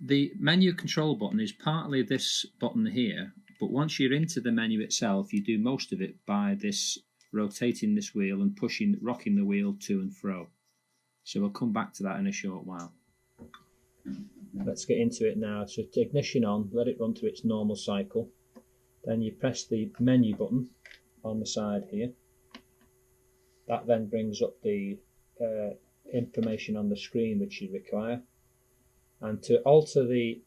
the menu control button is partly this button here, but once you're into the menu itself, you do most of it by this rotating this wheel and rocking the wheel to and fro. So we'll come back to that in a short while. Let's get into it now. So ignition on, let it run through its normal cycle. Then you press the menu button on the side here. That then brings up the information on the screen which you require. And to alter the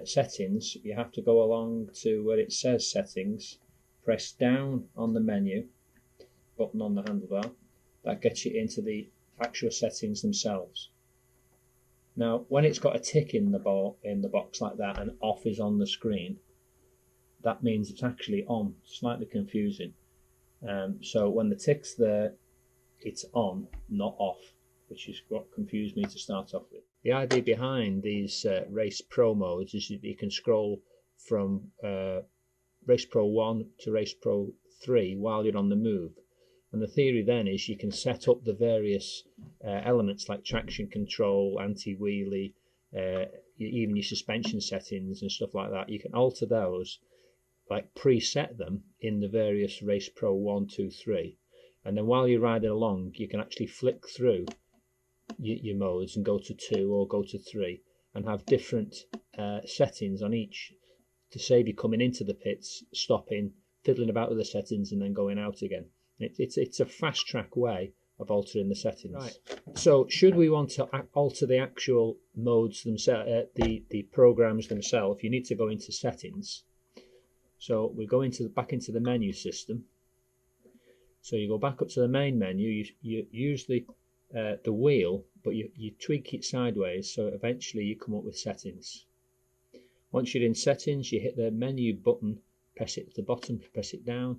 settings, you have to go along to where it says settings, press down on the menu button on the handlebar. That gets you into the actual settings themselves. Now, when it's got a tick in the box like that and off is on the screen, that means it's actually on. Slightly confusing. So when the tick's there, it's on, not off, which is what confused me to start off with. The idea behind these Race Pro modes is that you can scroll from Race Pro 1 to Race Pro 3 while you're on the move. And the theory then is you can set up the various elements like traction control, anti-wheelie, even your suspension settings and stuff like that. You can alter those, like preset them in the various Race Pro 1, 2, 3. And then while you're riding along, you can actually flick through your modes and go to 2 or go to 3 and have different settings on each to save you coming into the pits, stopping, fiddling about with the settings and then going out again. It's a fast track way of altering the settings. Right. So should we want to alter the actual modes themselves, the programs themselves, you need to go into settings. So we go back into the menu system. So you go back up to the main menu, you use the wheel, but you tweak it sideways, so eventually you come up with settings. Once you're in settings, you hit the menu button, press it at the bottom, press it down.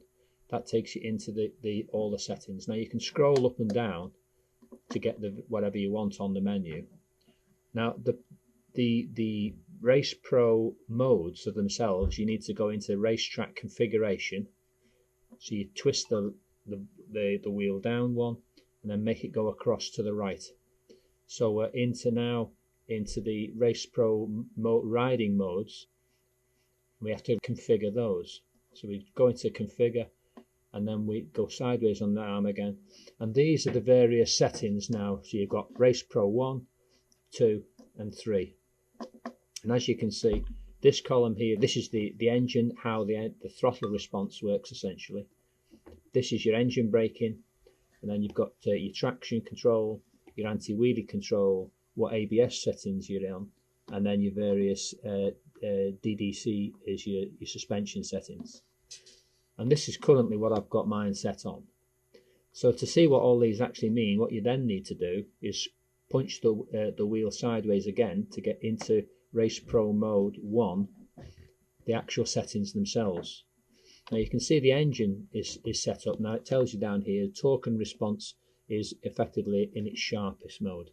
That takes you into all the settings. Now you can scroll up and down to get whatever you want on the menu. Now the Race Pro modes of themselves, you need to go into racetrack configuration. So you twist the wheel down one and then make it go across to the right. So we're into the Race Pro riding modes. We have to configure those. So we go into configure and then we go sideways on the arm again. And these are the various settings now. So you've got Race Pro 1, 2 and 3. And as you can see, this column here, this is the engine, how the throttle response works essentially. This is your engine braking, and then you've got your traction control, your anti-wheelie control, what ABS settings you're on, and then your various DDC is your suspension settings. And this is currently what I've got mine set on. So to see what all these actually mean, what you then need to do is punch the wheel sideways again to get into Race Pro Mode 1, the actual settings themselves. Now you can see the engine is set up. Now it tells you down here torque and response is effectively in its sharpest mode.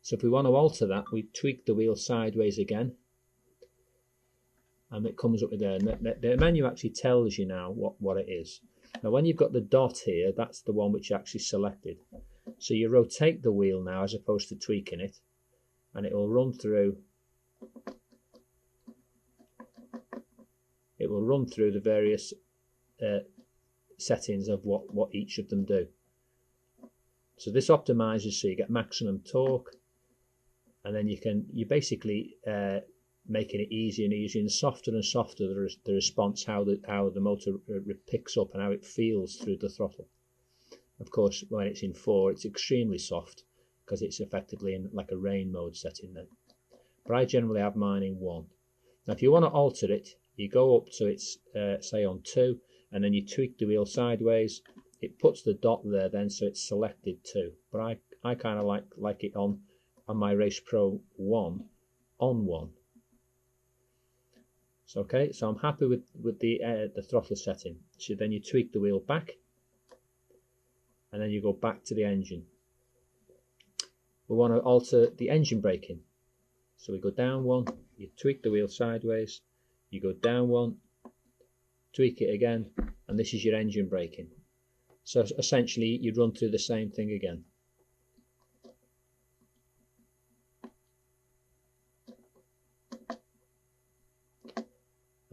So if we want to alter that, we tweak the wheel sideways again and it comes up with there. And the menu actually tells you now what it is. Now when you've got the dot here, that's the one which you actually selected. So you rotate the wheel now as opposed to tweaking it, and it will run through the various settings of what each of them do. So this optimizes so you get maximum torque, and then you basically making it easier and easier and softer the response, how the motor picks up and how it feels through the throttle. Of course, when it's in 4, it's extremely soft because it's effectively in like a rain mode setting then. But I generally have mine in 1. Now if you want to alter it, you go up to its say on 2, and then you tweak the wheel sideways. It puts the dot there then, so it's selected 2. But I kind of like it on my Race Pro 1 on 1. So okay, so I'm happy with the throttle setting. So then you tweak the wheel back, and then you go back to the engine. We want to alter the engine braking. So we go down 1, you tweak the wheel sideways, you go down 1, tweak it again, and this is your engine braking. So essentially you run through the same thing again.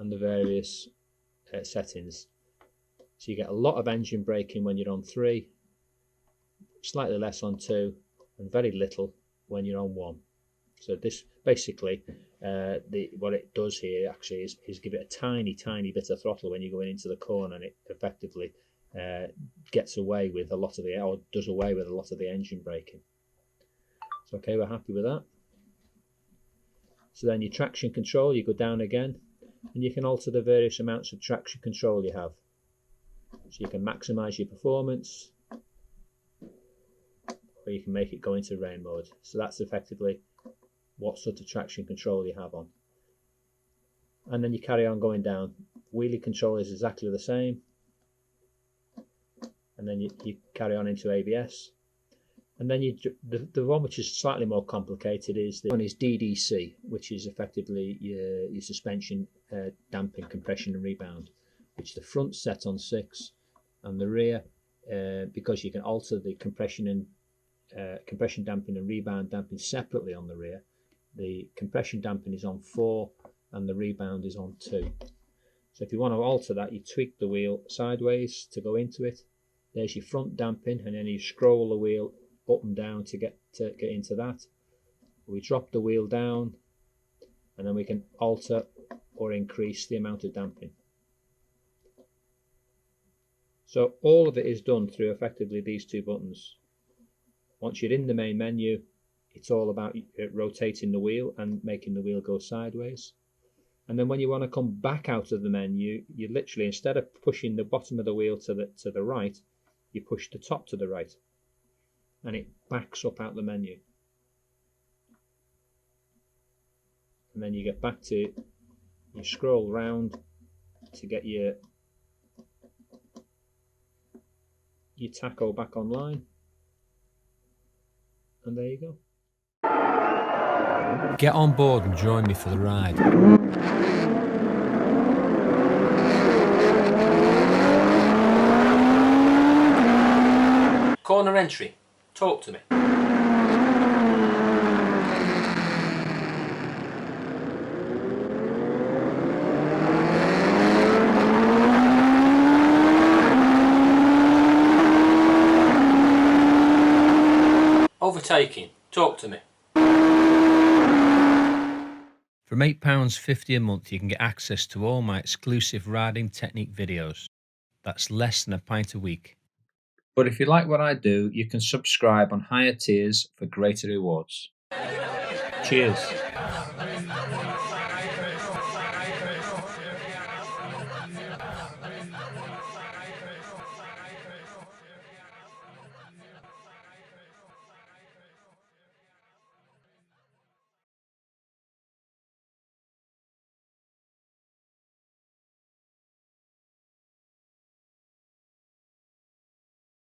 and the various settings. So you get a lot of engine braking when you're on 3, slightly less on 2, and very little when you're on 1. So this basically, what it does here actually is give it a tiny bit of throttle when you're going into the corner, and it effectively gets away with a lot of does away with a lot of the engine braking. So okay, we're happy with that. So then your traction control, you go down again, and you can alter the various amounts of traction control you have. So you can maximize your performance, or you can make it go into rain mode. So that's effectively what sort of traction control you have on. And then you carry on going down. Wheelie control is exactly the same. And then you carry on into ABS. And then the one which is slightly more complicated is the one is DDC, which is effectively your suspension damping, compression and rebound, which the front's set on 6, and the rear, because you can alter the compression damping and rebound damping separately on the rear. The compression damping is on 4 and the rebound is on 2. So if you want to alter that, you tweak the wheel sideways to go into it. There's your front damping, and then you scroll the wheel up and down to get into that. We drop the wheel down, and then we can alter or increase the amount of damping. So all of it is done through effectively these 2 buttons. Once you're in the main menu, it's all about rotating the wheel and making the wheel go sideways. And then when you want to come back out of the menu, you literally, instead of pushing the bottom of the wheel to the right, you push the top to the right, and it backs up out the menu. And then you get back to, you scroll round to get your tacho back online, and there you go. Get on board and join me for the ride. Corner entry. Talk to me. Overtaking. Talk to me. From £8.50 a month, you can get access to all my exclusive riding technique videos. That's less than a pint a week. But if you like what I do, you can subscribe on higher tiers for greater rewards. Cheers.